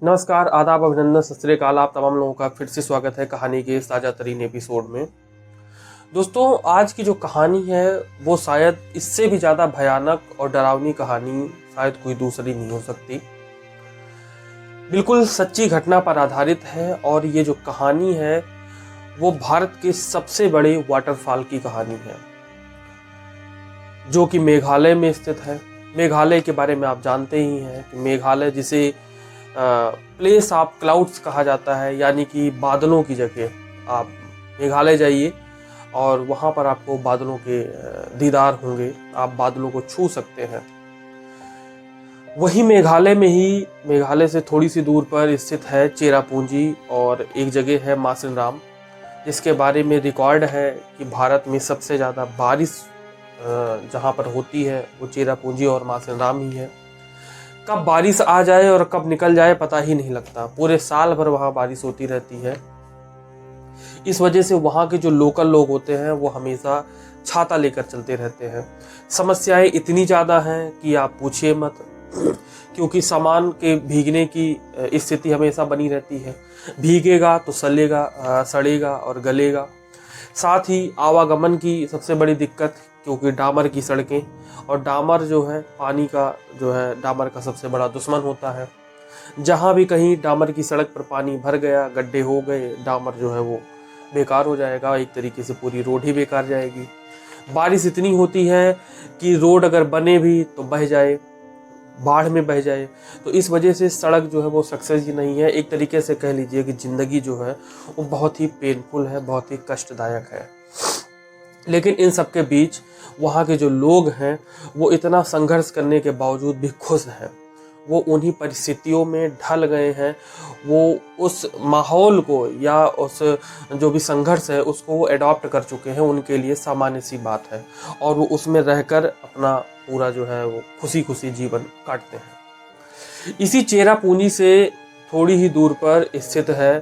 नमस्कार, आदाब, अभिनंदन, सत श्री अकाल। आप तमाम लोगों का फिर से स्वागत है कहानी के इस ताज़ा तरीन एपिसोड में। दोस्तों, आज की जो कहानी है वो शायद इससे भी ज़्यादा भयानक और डरावनी कहानी शायद कोई दूसरी नहीं हो सकती। बिल्कुल सच्ची घटना पर आधारित है और ये जो कहानी है वो भारत के सबसे बड़े वाटरफॉल की कहानी है, जो कि मेघालय में स्थित है। मेघालय के बारे में आप जानते ही हैं कि मेघालय जिसे प्लेस ऑफ क्लाउड्स कहा जाता है, यानी कि बादलों की जगह। आप मेघालय जाइए और वहाँ पर आपको बादलों के दीदार होंगे, आप बादलों को छू सकते हैं। वही मेघालय में ही, मेघालय से थोड़ी सी दूर पर स्थित है चेरापूंजी, और एक जगह है मासिनराम, जिसके बारे में रिकॉर्ड है कि भारत में सबसे ज़्यादा बारिश जहाँ पर होती है वो चेरापूंजी और मासिनराम ही है। कब बारिश आ जाए और कब निकल जाए पता ही नहीं लगता, पूरे साल भर वहाँ बारिश होती रहती है। इस वजह से वहाँ के जो लोकल लोग होते हैं वो हमेशा छाता लेकर चलते रहते हैं। समस्याएं इतनी ज़्यादा हैं कि आप पूछिए मत, क्योंकि सामान के भीगने की स्थिति हमेशा बनी रहती है। भीगेगा तो सलेगा, सड़ेगा और गलेगा। साथ ही आवागमन की सबसे बड़ी दिक्कत, क्योंकि डामर की सड़कें, और डामर जो है पानी का जो है डामर का सबसे बड़ा दुश्मन होता है। जहाँ भी कहीं डामर की सड़क पर पानी भर गया, गड्ढे हो गए, डामर जो है वो बेकार हो जाएगा, एक तरीके से पूरी रोड ही बेकार जाएगी। बारिश इतनी होती है कि रोड अगर बने भी तो बह जाए, बाढ़ में बह जाए। तो इस वजह से सड़क जो है वो सक्सेस ही नहीं है। एक तरीके से कह लीजिए कि ज़िंदगी जो है वो बहुत ही पेनफुल है, बहुत ही कष्टदायक है। लेकिन इन सब के बीच वहाँ के जो लोग हैं वो इतना संघर्ष करने के बावजूद भी खुश हैं। वो उन्हीं परिस्थितियों में ढल गए हैं, वो उस माहौल को या उस जो भी संघर्ष है उसको वो एडॉप्ट कर चुके हैं। उनके लिए सामान्य सी बात है और वो उसमें रहकर अपना पूरा जो है वो खुशी खुशी जीवन काटते हैं। इसी चेरापूंजी से थोड़ी ही दूर पर स्थित है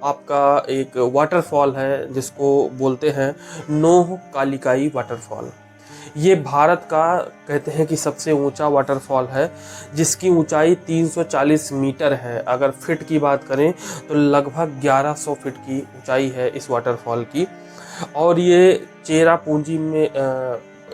आपका एक वाटरफॉल है, जिसको बोलते हैं नोह कालिकाई वाटरफॉल। ये भारत का कहते हैं कि सबसे ऊंचा वाटरफॉल है, जिसकी ऊंचाई 340 मीटर है। अगर फिट की बात करें तो लगभग 1100 फीट की ऊंचाई है इस वाटरफॉल की। और ये चेरापूंजी में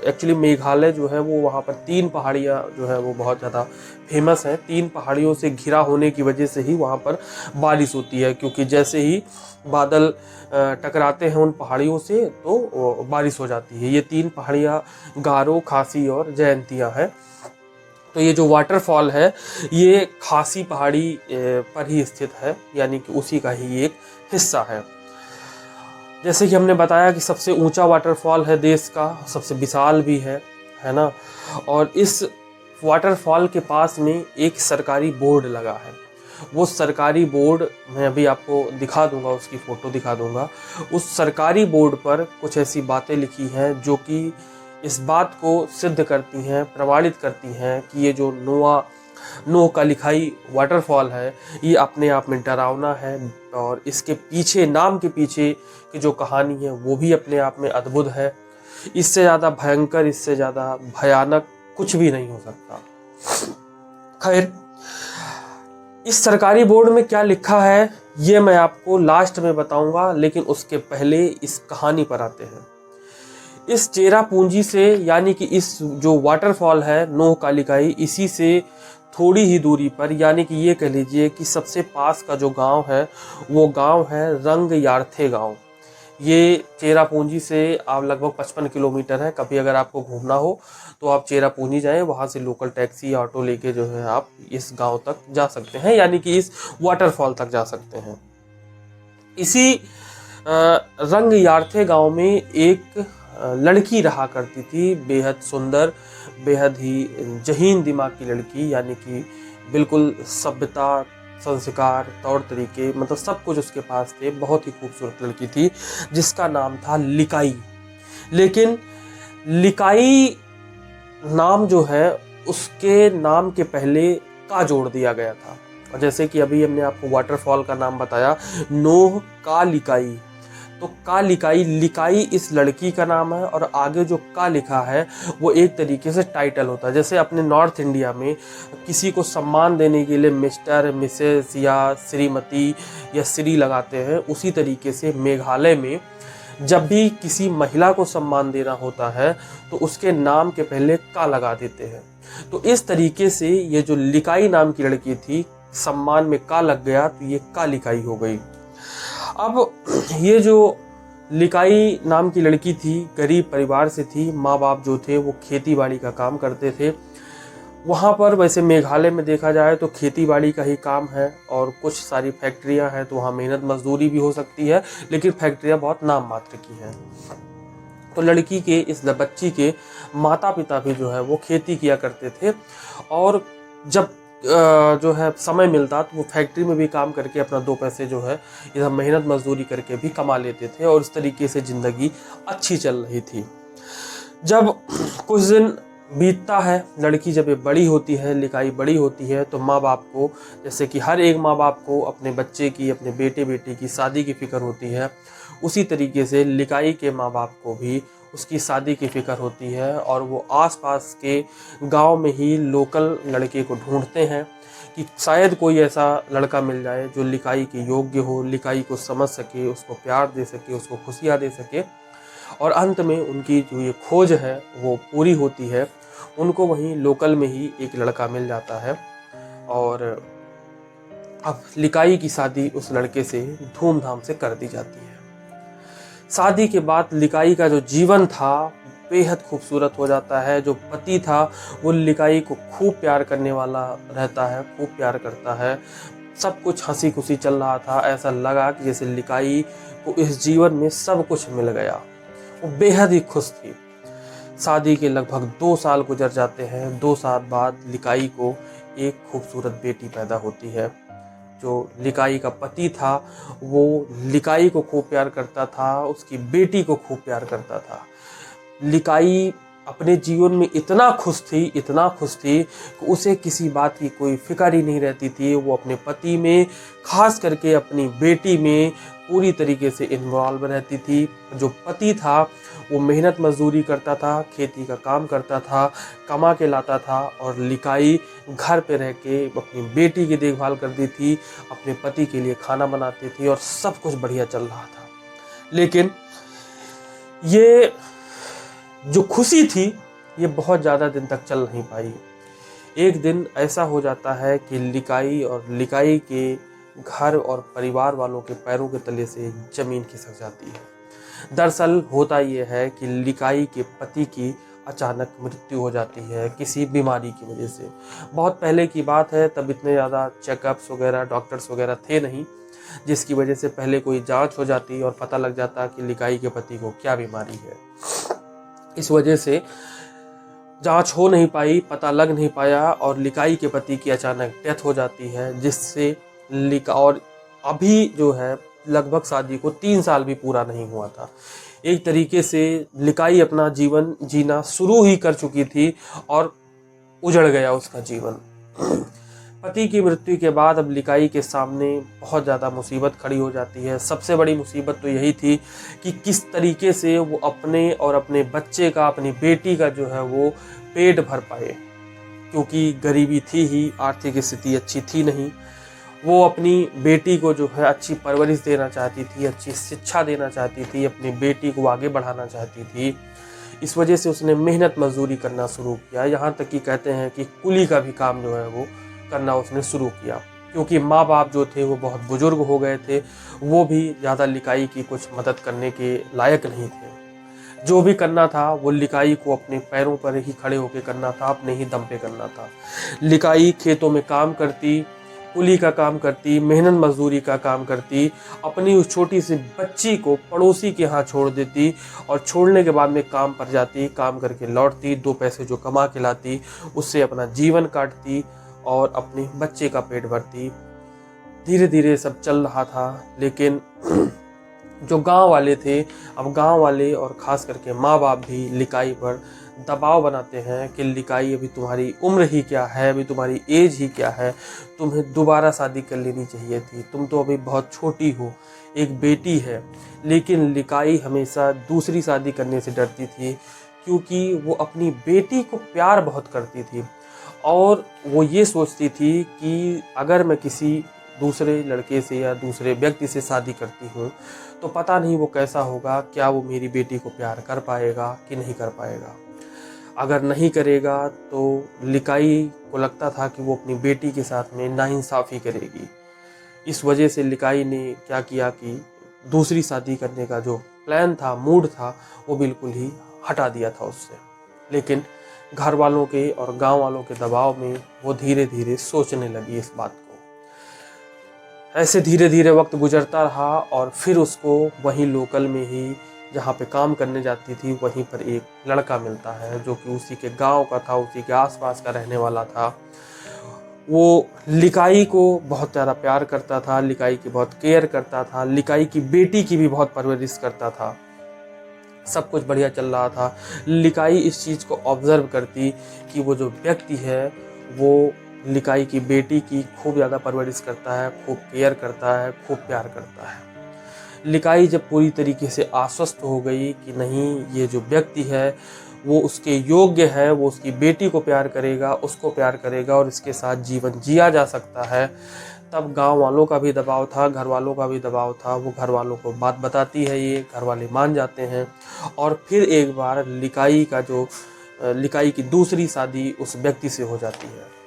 एक्चुअली मेघालय जो है वो वहाँ पर 3 पहाड़ियाँ जो है वो बहुत ज़्यादा फेमस हैं। 3 पहाड़ियों से घिरा होने की वजह से ही वहाँ पर बारिश होती है, क्योंकि जैसे ही बादल टकराते हैं उन पहाड़ियों से तो बारिश हो जाती है। ये 3 पहाड़ियाँ गारो, खासी और जयंतिया है। तो ये जो वाटरफॉल है ये खासी पहाड़ी पर ही स्थित है, यानी कि उसी का ही एक हिस्सा है। जैसे कि हमने बताया कि सबसे ऊंचा वाटरफॉल है देश का, सबसे विशाल भी है ना। और इस वाटरफॉल के पास में एक सरकारी बोर्ड लगा है। वो सरकारी बोर्ड मैं अभी आपको दिखा दूंगा, उसकी फ़ोटो दिखा दूंगा। उस सरकारी बोर्ड पर कुछ ऐसी बातें लिखी हैं जो कि इस बात को सिद्ध करती हैं, प्रमाणित करती हैं कि ये जो नोह कालिकाई वाटरफॉल है ये अपने आप में डरावना है, और इसके पीछे, नाम के पीछे की जो कहानी है वो भी अपने आप में अद्भुत है। इससे ज़्यादा भयंकर, इससे ज़्यादा भयानक कुछ भी नहीं हो सकता। खैर, इस सरकारी बोर्ड में क्या लिखा है ये मैं आपको लास्ट में बताऊंगा, लेकिन उसके पहले इस कहानी पर आते हैं। इस चेरापूंजी से, यानी कि इस जो वाटरफॉल है नोह कालिकाई, इसी से थोड़ी ही दूरी पर, यानी कि ये कह लीजिए कि सबसे पास का जो गांव है वो गांव है रंग यार्थे गांव। ये चेरापूंजी से आप लगभग 55 किलोमीटर है। कभी अगर आपको घूमना हो तो आप चेरापूंजी जाएं, वहाँ से लोकल टैक्सी या ऑटो लेके जो है आप इस गांव तक जा सकते हैं, यानी कि इस वाटरफॉल तक जा सकते हैं। इसी रंग यार्थे गांव में एक लड़की रहा करती थी, बेहद सुंदर, बेहद ही जहीन दिमाग की लड़की, यानी कि बिल्कुल सभ्यता, संस्कार, तौर तरीके, मतलब सब कुछ उसके पास थे। बहुत ही खूबसूरत लड़की थी जिसका नाम था लिकाई। लेकिन लिकाई नाम जो है उसके नाम के पहले का जोड़ दिया गया था। और जैसे कि अभी हमने आपको वाटरफॉल का नाम बताया नोह कालिकाई, तो का लिकाई, लिकाई इस लड़की का नाम है और आगे जो का लिखा है वो एक तरीके से टाइटल होता है। जैसे अपने नॉर्थ इंडिया में किसी को सम्मान देने के लिए मिस्टर, मिसेस या श्रीमती या श्री लगाते हैं, उसी तरीके से मेघालय में जब भी किसी महिला को सम्मान देना होता है तो उसके नाम के पहले का लगा देते हैं। तो इस तरीके से ये जो लिकाई नाम की लड़की थी, सम्मान में का लग गया तो ये का लिकाई हो गई। अब ये जो लिकाई नाम की लड़की थी, गरीब परिवार से थी, माँ बाप जो थे वो खेती बाड़ी का काम करते थे। वहाँ पर वैसे मेघालय में देखा जाए तो खेती बाड़ी का ही काम है और कुछ सारी फैक्ट्रियाँ हैं, तो वहाँ मेहनत मजदूरी भी हो सकती है, लेकिन फैक्ट्रियाँ बहुत नाम मात्र की हैं। तो लड़की के, इस बच्ची के माता पिता भी जो है वो खेती किया करते थे और जब जो है समय मिलता तो वो फैक्ट्री में भी काम करके अपना दो पैसे जो है इधर मेहनत मजदूरी करके भी कमा लेते थे और इस तरीके से ज़िंदगी अच्छी चल रही थी। जब कुछ दिन बीतता है, लड़की जब ये बड़ी होती है, लिकाई बड़ी होती है, तो माँ बाप को, जैसे कि हर एक माँ बाप को अपने बच्चे की, अपने बेटे बेटी की शादी की फ़िक्र होती है, उसी तरीके से लिकाई के माँ बाप को भी उसकी शादी की फ़िक्र होती है और वो आसपास के गांव में ही लोकल लड़के को ढूंढते हैं कि शायद कोई ऐसा लड़का मिल जाए जो लिकाई के योग्य हो, लिकाई को समझ सके, उसको प्यार दे सके, उसको खुशियाँ दे सके। और अंत में उनकी जो ये खोज है वो पूरी होती है। उनको वहीं लोकल में ही एक लड़का मिल जाता है और अब लिकाई की शादी उस लड़के से धूमधाम से कर दी जाती है। शादी के बाद लिकाई का जो जीवन था बेहद खूबसूरत हो जाता है। जो पति था वो लिकाई को खूब प्यार करने वाला रहता है, खूब प्यार करता है। सब कुछ हंसी खुशी चल रहा था, ऐसा लगा कि जैसे लिकाई को इस जीवन में सब कुछ मिल गया। वो बेहद ही खुश थी। शादी के लगभग 2 साल गुजर जाते हैं। 2 साल बाद लिकाई को एक खूबसूरत बेटी पैदा होती है। जो लिकाई का पति था वो लिकाई को खूब प्यार करता था, उसकी बेटी को खूब प्यार करता था। लिकाई अपने जीवन में इतना खुश थी कि उसे किसी बात की कोई फिक्र ही नहीं रहती थी। वो अपने पति में, खास करके अपनी बेटी में पूरी तरीके से इन्वॉल्व रहती थी। जो पति था वो मेहनत मजदूरी करता था, खेती का काम करता था, कमा के लाता था और लिकाई घर पे रह के अपनी बेटी की देखभाल करती थी, अपने पति के लिए खाना बनाती थी और सब कुछ बढ़िया चल रहा था। लेकिन ये जो खुशी थी ये बहुत ज़्यादा दिन तक चल नहीं पाई। एक दिन ऐसा हो जाता है कि लिकाई और लिकाई के घर और परिवार वालों के पैरों के तले से ज़मीन खिसक जाती है। दरअसल होता ये है कि लिकाई के पति की अचानक मृत्यु हो जाती है किसी बीमारी की वजह से। बहुत पहले की बात है, तब इतने ज़्यादा चेकअप्स वगैरह, डॉक्टर्स वगैरह थे नहीं, जिसकी वजह से पहले कोई जांच हो जाती और पता लग जाता कि लिकाई के पति को क्या बीमारी है। इस वजह से जांच हो नहीं पाई, पता लग नहीं पाया और लिकाई के पति की अचानक डेथ हो जाती है, जिससे और अभी जो है लगभग शादी को 3 साल भी पूरा नहीं हुआ था। एक तरीके से लिकाई अपना जीवन जीना शुरू ही कर चुकी थी और उजड़ गया उसका जीवन। पति की मृत्यु के बाद अब लिकाई के सामने बहुत ज़्यादा मुसीबत खड़ी हो जाती है। सबसे बड़ी मुसीबत तो यही थी कि किस तरीके से वो अपने और अपने बच्चे का, अपनी बेटी का जो है वो पेट भर पाए, क्योंकि गरीबी थी ही, आर्थिक स्थिति अच्छी थी नहीं। वो अपनी बेटी को जो है अच्छी परवरिश देना चाहती थी, अच्छी शिक्षा देना चाहती थी, अपनी बेटी को आगे बढ़ाना चाहती थी। इस वजह से उसने मेहनत मजदूरी करना शुरू किया। यहाँ तक कि कहते हैं कि कुली का भी काम जो है वो करना उसने शुरू किया, क्योंकि माँ बाप जो थे वो बहुत बुजुर्ग हो गए थे। वो भी ज़्यादा लिकाई की कुछ मदद करने के लायक नहीं थे। जो भी करना था वो लिकाई को अपने पैरों पर ही खड़े होकर करना था, अपने ही दम पे करना था। लिकाई खेतों में काम करती, कुली का काम करती, मेहनत मजदूरी का काम करती, अपनी उस छोटी सी बच्ची को पड़ोसी के यहाँ छोड़ देती और छोड़ने के बाद में काम पर जाती, काम करके लौटती, 2 पैसे जो कमा के लाती उससे अपना जीवन काटती और अपने बच्चे का पेट भरती। धीरे धीरे सब चल रहा था, लेकिन जो गांव वाले थे, अब गांव वाले और ख़ास करके माँ बाप भी लिकाई पर दबाव बनाते हैं कि लिकाई अभी तुम्हारी उम्र ही क्या है, अभी तुम्हारी एज ही क्या है, तुम्हें दोबारा शादी कर लेनी चाहिए थी, तुम तो अभी बहुत छोटी हो, एक बेटी है। लेकिन लिकाई हमेशा दूसरी शादी करने से डरती थी, क्योंकि वो अपनी बेटी को प्यार बहुत करती थी और वो ये सोचती थी कि अगर मैं किसी दूसरे लड़के से या दूसरे व्यक्ति से शादी करती हूँ तो पता नहीं वो कैसा होगा, क्या वो मेरी बेटी को प्यार कर पाएगा कि नहीं कर पाएगा। अगर नहीं करेगा तो लिकाई को लगता था कि वो अपनी बेटी के साथ में नाइंसाफ़ी करेगी। इस वजह से लिकाई ने क्या किया कि दूसरी शादी करने का जो प्लान था, मूड था, वो बिल्कुल ही हटा दिया था उससे। लेकिन घर वालों के और गांव वालों के दबाव में वो धीरे धीरे सोचने लगी इस बात को। ऐसे धीरे धीरे वक्त गुजरता रहा और फिर उसको वहीं लोकल में ही जहाँ पे काम करने जाती थी वहीं पर एक लड़का मिलता है जो कि उसी के गांव का था, उसी के आसपास का रहने वाला था। वो लिकाई को बहुत ज़्यादा प्यार करता था, लिकाई की बहुत केयर करता था, लिकाई की बेटी की भी बहुत परवरिश करता था। सब कुछ बढ़िया चल रहा था। लिकाई इस चीज़ को ऑब्जर्व करती कि वो जो व्यक्ति है वो लिकाई की बेटी की खूब ज़्यादा परवरिश करता है, खूब केयर करता है, खूब प्यार करता है। लिकाई जब पूरी तरीके से आश्वस्त हो गई कि नहीं, ये जो व्यक्ति है वो उसके योग्य है, वो उसकी बेटी को प्यार करेगा, उसको प्यार करेगा और इसके साथ जीवन जिया जा सकता है, तब गांव वालों का भी दबाव था, घर वालों का भी दबाव था। वो घर वालों को बात बताती है, ये घर वाले मान जाते हैं और फिर एक बार लिकाई की दूसरी शादी उस व्यक्ति से हो जाती है।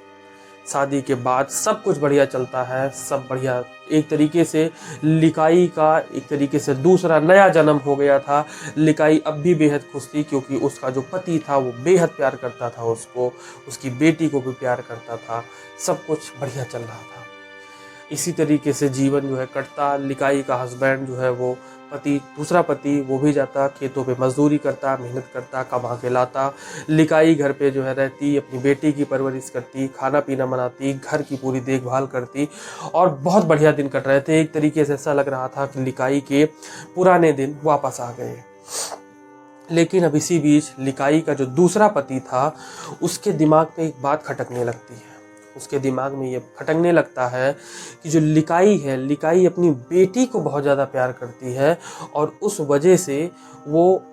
शादी के बाद सब कुछ बढ़िया चलता है, सब बढ़िया। एक तरीके से लिकाई का एक तरीके से दूसरा नया जन्म हो गया था। लिकाई अब भी बेहद खुश थी क्योंकि उसका जो पति था वो बेहद प्यार करता था उसको, उसकी बेटी को भी प्यार करता था, सब कुछ बढ़िया चल रहा था। इसी तरीके से जीवन जो है कटता। लिकाई का हस्बैंड जो है वो दूसरा पति वो भी जाता खेतों पे मजदूरी करता, मेहनत करता, कमा के लाता। लिकाई घर पे जो है रहती, अपनी बेटी की परवरिश करती, खाना पीना बनाती, घर की पूरी देखभाल करती और बहुत बढ़िया दिन कट रहे थे। एक तरीके से ऐसा लग रहा था कि लिकाई के पुराने दिन वापस आ गए। लेकिन अब इसी बीच लिकाई का जो दूसरा पति था उसके दिमाग पे एक बात खटकने लगती है। उसके दिमाग में ये खटकने लगता है कि जो लिकाई है, लिकाई अपनी बेटी को बहुत ज़्यादा प्यार करती है और उस वजह से वो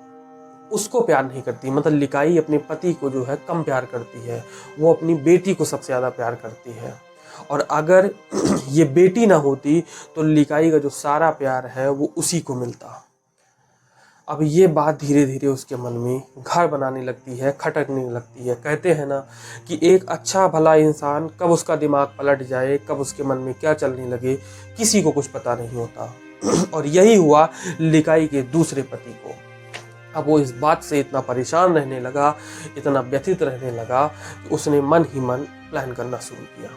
उसको प्यार नहीं करती। मतलब लिकाई अपने पति को जो है कम प्यार करती है, वो अपनी बेटी को सबसे ज़्यादा प्यार करती है। और अगर ये बेटी ना होती तो लिकाई का जो सारा प्यार है वो उसी को मिलता। अब ये बात धीरे धीरे उसके मन में घर बनाने लगती है, खटकने लगती है। कहते हैं ना कि एक अच्छा भला इंसान कब उसका दिमाग पलट जाए, कब उसके मन में क्या चलने लगे, किसी को कुछ पता नहीं होता। और यही हुआ लिकाई के दूसरे पति को। अब वो इस बात से इतना परेशान रहने लगा, इतना व्यथित रहने लगा कि उसने मन ही मन प्लान करना शुरू किया।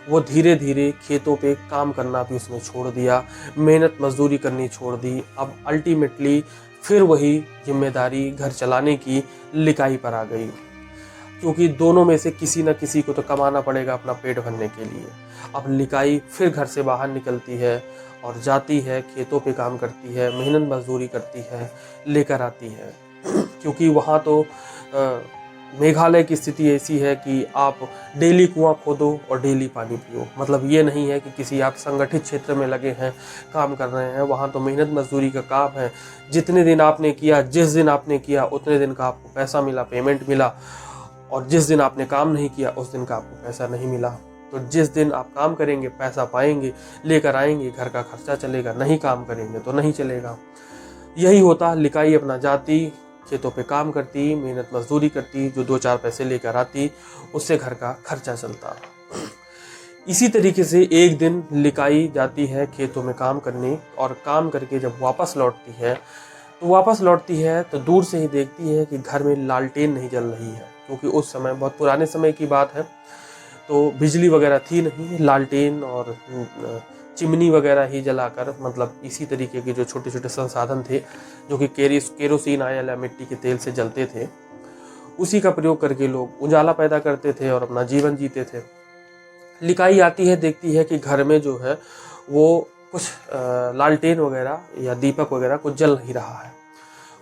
वो धीरे धीरे खेतों पे काम करना भी उसने छोड़ दिया, मेहनत मजदूरी करनी छोड़ दी। अब अल्टीमेटली फिर वही जिम्मेदारी घर चलाने की लिकाई पर आ गई, क्योंकि दोनों में से किसी न किसी को तो कमाना पड़ेगा अपना पेट भरने के लिए। अब लिकाई फिर घर से बाहर निकलती है और जाती है, खेतों पे काम करती है, मेहनत मजदूरी करती है, लेकर आती है। क्योंकि वहाँ तो मेघालय की स्थिति ऐसी है कि आप डेली कुआं खोदो और डेली पानी पियो। मतलब ये नहीं है कि किसी आप संगठित क्षेत्र में लगे हैं, काम कर रहे हैं। वहाँ तो मेहनत मजदूरी का काम है। जितने दिन आपने किया, जिस दिन आपने किया उतने दिन का आपको पैसा मिला, पेमेंट मिला। और जिस दिन आपने काम नहीं किया उस दिन का आपको पैसा नहीं मिला। तो जिस दिन आप काम करेंगे पैसा पाएंगे, लेकर आएंगे, घर का खर्चा चलेगा। नहीं काम करेंगे तो नहीं चलेगा। यही होता। लिकाई अपना जाती, खेतों पे काम करती, मेहनत मजदूरी करती, जो 2-4 पैसे लेकर आती, उससे घर का खर्चा चलता। इसी तरीके से एक दिन लिकाई जाती है खेतों में काम करने और काम करके जब वापस लौटती है तो दूर से ही देखती है कि घर में लालटेन नहीं जल रही है। क्योंकि उस समय बहुत पुराने समय की बात है, तो बिजली वगैरह थी नहीं। लालटेन और चिमनी वगैरह ही जलाकर, मतलब इसी तरीके के जो छोटे छोटे संसाधन थे जो कि केरोसिन या मिट्टी के तेल से जलते थे, उसी का प्रयोग करके लोग उजाला पैदा करते थे और अपना जीवन जीते थे। लिकाई आती है, देखती है कि घर में जो है वो कुछ लालटेन वगैरह या दीपक वगैरह कुछ जल नहीं रहा है।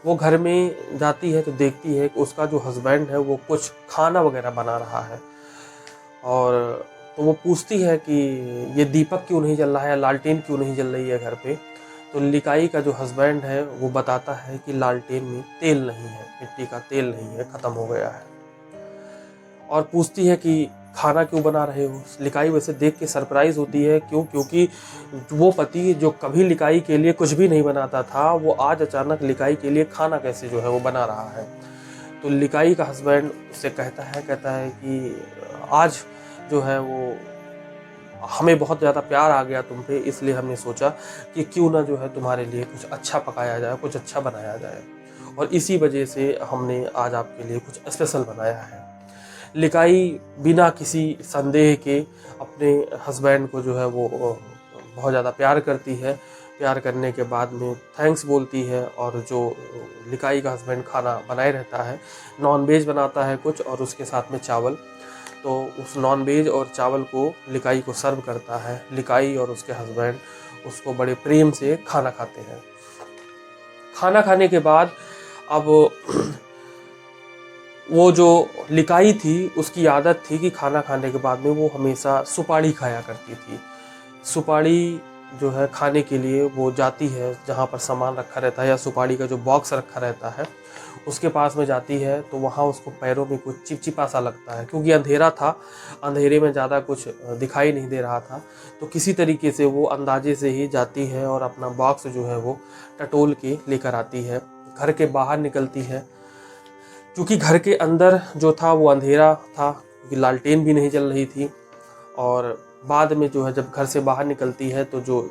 वो घर में जाती है तो देखती है कि उसका जो हस्बैंड है वो कुछ खाना वगैरह बना रहा है, और तो वो पूछती है कि ये दीपक क्यों नहीं जल रहा है, लालटेन क्यों नहीं जल रही है घर पे। तो लिकाई का जो हस्बैंड है वो बताता है कि लालटेन में तेल नहीं है, मिट्टी का तेल नहीं है, ख़त्म हो गया है। और पूछती है कि खाना क्यों बना रहे हो। लिकाई वैसे देख के सरप्राइज होती है, क्योंकि वो पति जो कभी लिकाई के लिए कुछ भी नहीं बनाता था, वो आज अचानक लिकाई के लिए खाना कैसे जो है वो बना रहा है। तो लिकाई का हस्बैंड उससे कहता है कि आज जो है वो हमें बहुत ज़्यादा प्यार आ गया तुम पे, इसलिए हमने सोचा कि क्यों ना जो है तुम्हारे लिए कुछ अच्छा पकाया जाए, कुछ अच्छा बनाया जाए, और इसी वजह से हमने आज आपके लिए कुछ स्पेशल बनाया है। लिकाई बिना किसी संदेह के अपने हस्बैंड को जो है वो बहुत ज़्यादा प्यार करती है। प्यार करने के बाद में थैंक्स बोलती है, और जो लिकाई का हस्बैंड खाना बनाए रहता है, नॉन वेज बनाता है कुछ, और उसके साथ में चावल। तो उस नॉन वेज और चावल को लिकाई को सर्व करता है। लिकाई और उसके हस्बैंड उसको बड़े प्रेम से खाना खाते हैं। खाना खाने के बाद अब वो जो लिकाई थी उसकी आदत थी कि खाना खाने के बाद में वो हमेशा सुपारी खाया करती थी। सुपारी जो है खाने के लिए वो जाती है जहाँ पर सामान रखा रहता है, या सुपारी का जो बॉक्स रखा रहता है उसके पास में जाती है, तो वहाँ उसको पैरों में कुछ चिपचिपा सा लगता है, क्योंकि अंधेरा था, अंधेरे में ज़्यादा कुछ दिखाई नहीं दे रहा था। तो किसी तरीके से वो अंदाजे से ही जाती है और अपना बॉक्स जो है वो टटोल के लेकर आती है। घर के बाहर निकलती है, क्योंकि घर के अंदर जो था वो अंधेरा था, क्योंकि लालटेन भी नहीं जल रही थी। और बाद में जो है जब घर से बाहर निकलती है तो जो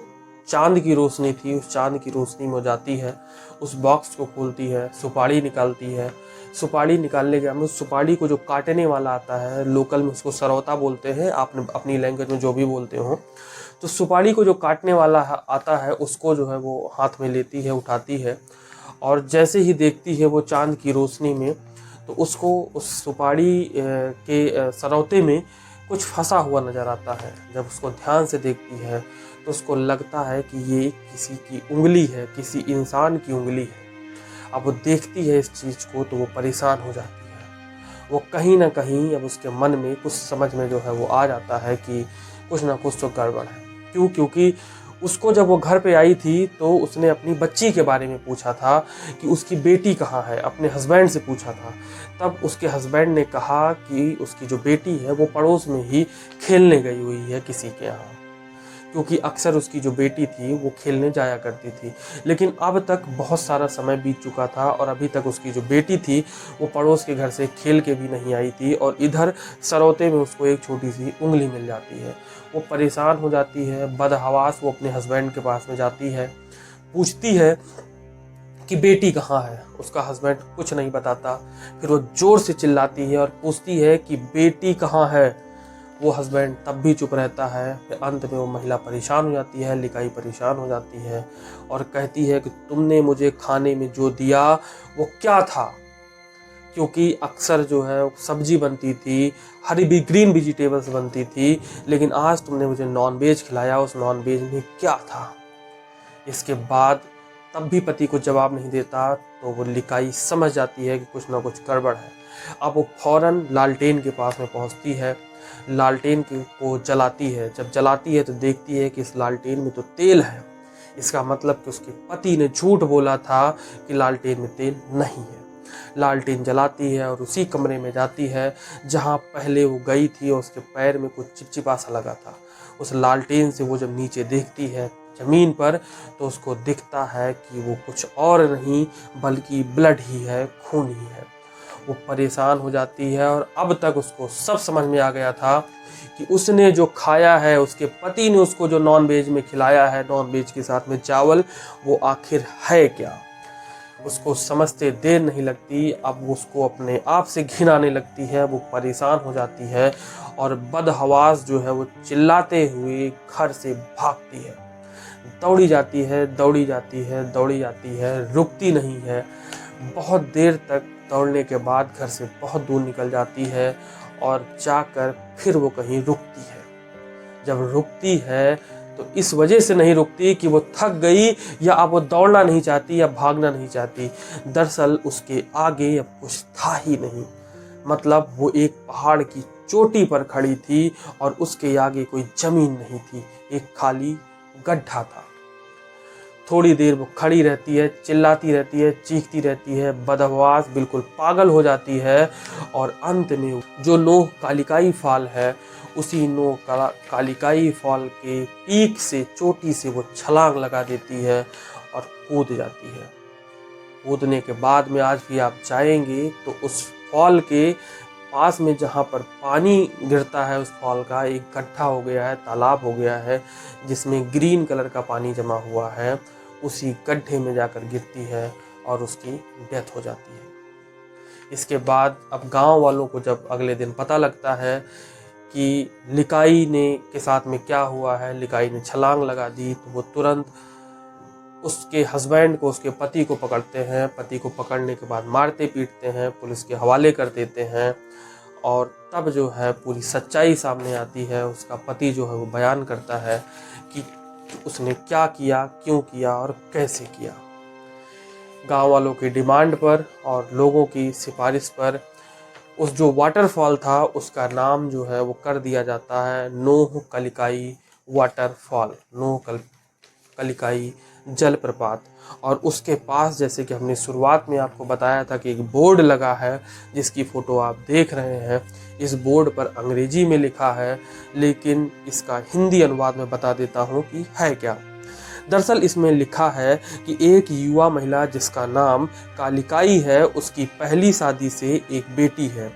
चांद की रोशनी थी, उस चांद की रोशनी में जाती है, उस बॉक्स को खोलती है, सुपारी निकालती है। सुपारी निकालने के बाद उस सुपारी को जो काटने वाला आता है, लोकल में उसको सरौता बोलते हैं, आपने अपनी लैंग्वेज में जो भी बोलते हो, तो सुपारी को जो काटने वाला आता है उसको जो है वो हाथ में लेती है, उठाती है, और जैसे ही देखती है वो चांद की रोशनी में, तो उसको उस सुपारी के सरौते में कुछ फंसा हुआ नज़र आता है। जब उसको ध्यान से देखती है तो उसको लगता है कि ये किसी की उंगली है, किसी इंसान की उंगली है। अब वो देखती है इस चीज़ को तो वो परेशान हो जाती है। वो कहीं ना कहीं अब उसके मन में कुछ समझ में जो है वो आ जाता है कि कुछ ना कुछ तो गड़बड़ है। क्योंकि उसको जब वो घर पे आई थी तो उसने अपनी बच्ची के बारे में पूछा था कि उसकी बेटी कहाँ है, अपने हस्बैंड से पूछा था। तब उसके हस्बैंड ने कहा कि उसकी जो बेटी है वो पड़ोस में ही खेलने गई हुई है किसी के यहाँ, क्योंकि अक्सर उसकी जो बेटी थी वो खेलने जाया करती थी। लेकिन अब तक बहुत सारा समय बीत चुका था और अभी तक उसकी जो बेटी थी वो पड़ोस के घर से खेल के भी नहीं आई थी, और इधर सरौते में उसको एक छोटी सी उंगली मिल जाती है। वो परेशान हो जाती है, बदहवास वो अपने हस्बैंड के पास में जाती है, पूछती है कि बेटी कहाँ है। उसका हस्बैंड कुछ नहीं बताता। फिर वो जोर से चिल्लाती है और पूछती है कि बेटी कहाँ है। वो हस्बैंड तब भी चुप रहता है। फिर अंत में वो महिला परेशान हो जाती है, लिकाई परेशान हो जाती है और कहती है कि तुमने मुझे खाने में जो दिया वो क्या था, क्योंकि अक्सर जो है सब्जी बनती थी, हरी भी ग्रीन वेजिटेबल्स बनती थी, लेकिन आज तुमने मुझे नॉन वेज खिलाया, उस नॉन वेज में क्या था। इसके बाद तब भी पति को जवाब नहीं देता, तो वो लिकाई समझ जाती है कि कुछ ना कुछ गड़बड़ है। अब वो फौरन लालटेन के पास में पहुंचती है, लालटेन को जलाती है। जब जलाती है तो देखती है कि इस लालटेन में तो तेल है। इसका मतलब कि उसके पति ने झूठ बोला था कि लालटेन में तेल नहीं है। लालटेन जलाती है और उसी कमरे में जाती है जहाँ पहले वो गई थी और उसके पैर में कुछ चिपचिपा सा लगा था। उस लालटेन से वो जब नीचे देखती है ज़मीन पर, तो उसको दिखता है कि वो कुछ और नहीं बल्कि ब्लड ही है, खून ही है। वो परेशान हो जाती है और अब तक उसको सब समझ में आ गया था कि उसने जो खाया है, उसके पति ने उसको जो नॉन वेज में खिलाया है, नॉन वेज के साथ में चावल, वो आखिर है क्या। उसको समझते देर नहीं लगती, अब उसको अपने आप से घिन आने लगती है। वो परेशान हो जाती है और बदहवास जो है वो चिल्लाते हुए घर से भागती है, दौड़ी जाती है, दौड़ी जाती है, दौड़ी जाती है, रुकती नहीं है। बहुत देर तक दौड़ने के बाद घर से बहुत दूर निकल जाती है और जाकर फिर वो कहीं रुकती है। जब रुकती है तो इस वजह से नहीं रुकती कि वो थक गई या अब वो दौड़ना नहीं चाहती या भागना नहीं चाहती। दरअसल उसके आगे अब कुछ था ही नहीं। मतलब वो एक पहाड़ की चोटी पर खड़ी थी और उसके आगे कोई जमीन नहीं थी, एक खाली गड्ढा था। थोड़ी देर वो खड़ी रहती है, चिल्लाती रहती है, चीखती रहती है, बदहवास बिल्कुल पागल हो जाती है और अंत में जो नोह कालिकाई फॉल है, उसी नोह कालिकाई फॉल के पीक से, चोटी से वो छलांग लगा देती है और कूद जाती है। कूदने के बाद में आज भी आप जाएंगे तो उस फॉल के पास में जहाँ पर पानी गिरता है, उस फॉल का एक गड्ढा हो गया है, तालाब हो गया है, जिसमें ग्रीन कलर का पानी जमा हुआ है। उसी गड्ढे में जाकर गिरती है और उसकी डेथ हो जाती है। इसके बाद अब गांव वालों को जब अगले दिन पता लगता है कि लिकाई ने के साथ में क्या हुआ है, लिकाई ने छलांग लगा दी, तो वो तुरंत उसके हस्बैंड को, उसके पति को पकड़ते हैं। पति को पकड़ने के बाद मारते पीटते हैं, पुलिस के हवाले कर देते हैं और तब जो है पूरी सच्चाई सामने आती है। उसका पति जो है वो बयान करता है कि उसने क्या किया, क्यों किया और कैसे किया। गांव वालों की डिमांड पर और लोगों की सिफारिश पर उस जो वाटरफॉल था उसका नाम जो है वो कर दिया जाता है नोह कालिकाई वाटरफॉल, नोह कालिकाई जलप्रपात। और उसके पास, जैसे कि हमने शुरुआत में आपको बताया था, कि एक बोर्ड लगा है जिसकी फ़ोटो आप देख रहे हैं। इस बोर्ड पर अंग्रेजी में लिखा है, लेकिन इसका हिंदी अनुवाद में बता देता हूँ कि है क्या। दरअसल इसमें लिखा है कि एक युवा महिला जिसका नाम कालिकाई है, उसकी पहली शादी से एक बेटी है।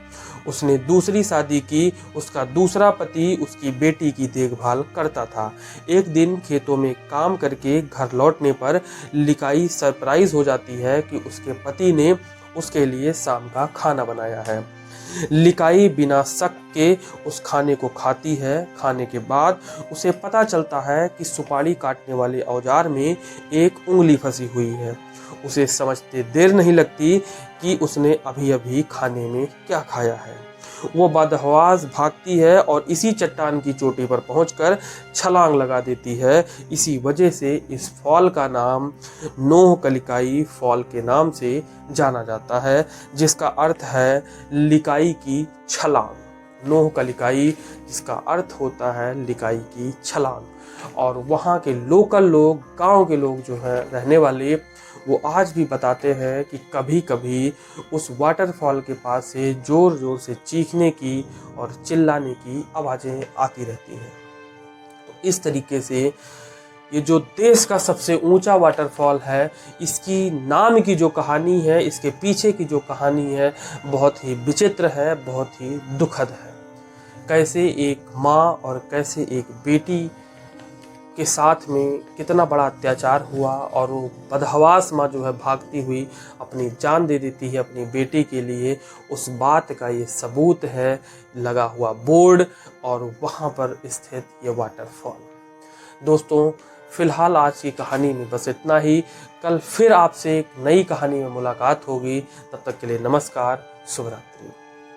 उसने दूसरी शादी की, उसका दूसरा पति उसकी बेटी की देखभाल करता था। एक दिन खेतों में काम करके घर लौटने पर लिकाई सरप्राइज हो जाती है कि उसके पति ने उसके लिए शाम का खाना बनाया है। लिकाई बिना शक के उस खाने को खाती है। खाने के बाद उसे पता चलता है कि सुपारी काटने वाले औजार में एक उंगली फंसी हुई है। उसे समझते देर नहीं लगती कि उसने अभी अभी खाने में क्या खाया है। वो बदहवास भागती है और इसी चट्टान की चोटी पर पहुंचकर छलांग लगा देती है। इसी वजह से इस फॉल का नाम नोह कालिकाई फॉल के नाम से जाना जाता है, जिसका अर्थ है लिकाई की छलांग। नोह कालिकाई जिसका अर्थ होता है लिकाई की छलांग। और वहाँ के लोकल लोग, गांव के लोग जो हैं रहने वाले, वो आज भी बताते हैं कि कभी कभी उस वाटरफॉल के पास से ज़ोर ज़ोर से चीखने की और चिल्लाने की आवाज़ें आती रहती हैं। तो इस तरीके से ये जो देश का सबसे ऊंचा वाटरफॉल है, इसकी नाम की जो कहानी है, इसके पीछे की जो कहानी है, बहुत ही विचित्र है, बहुत ही दुखद है। कैसे एक माँ और कैसे एक बेटी के साथ में कितना बड़ा अत्याचार हुआ, और वो बदहवास माँ जो है भागती हुई अपनी जान दे देती है अपनी बेटी के लिए। उस बात का ये सबूत है लगा हुआ बोर्ड और वहाँ पर स्थित ये वाटरफॉल। दोस्तों, फिलहाल आज की कहानी में बस इतना ही। कल फिर आपसे एक नई कहानी में मुलाकात होगी। तब तक के लिए नमस्कार, शुभ रात्रि।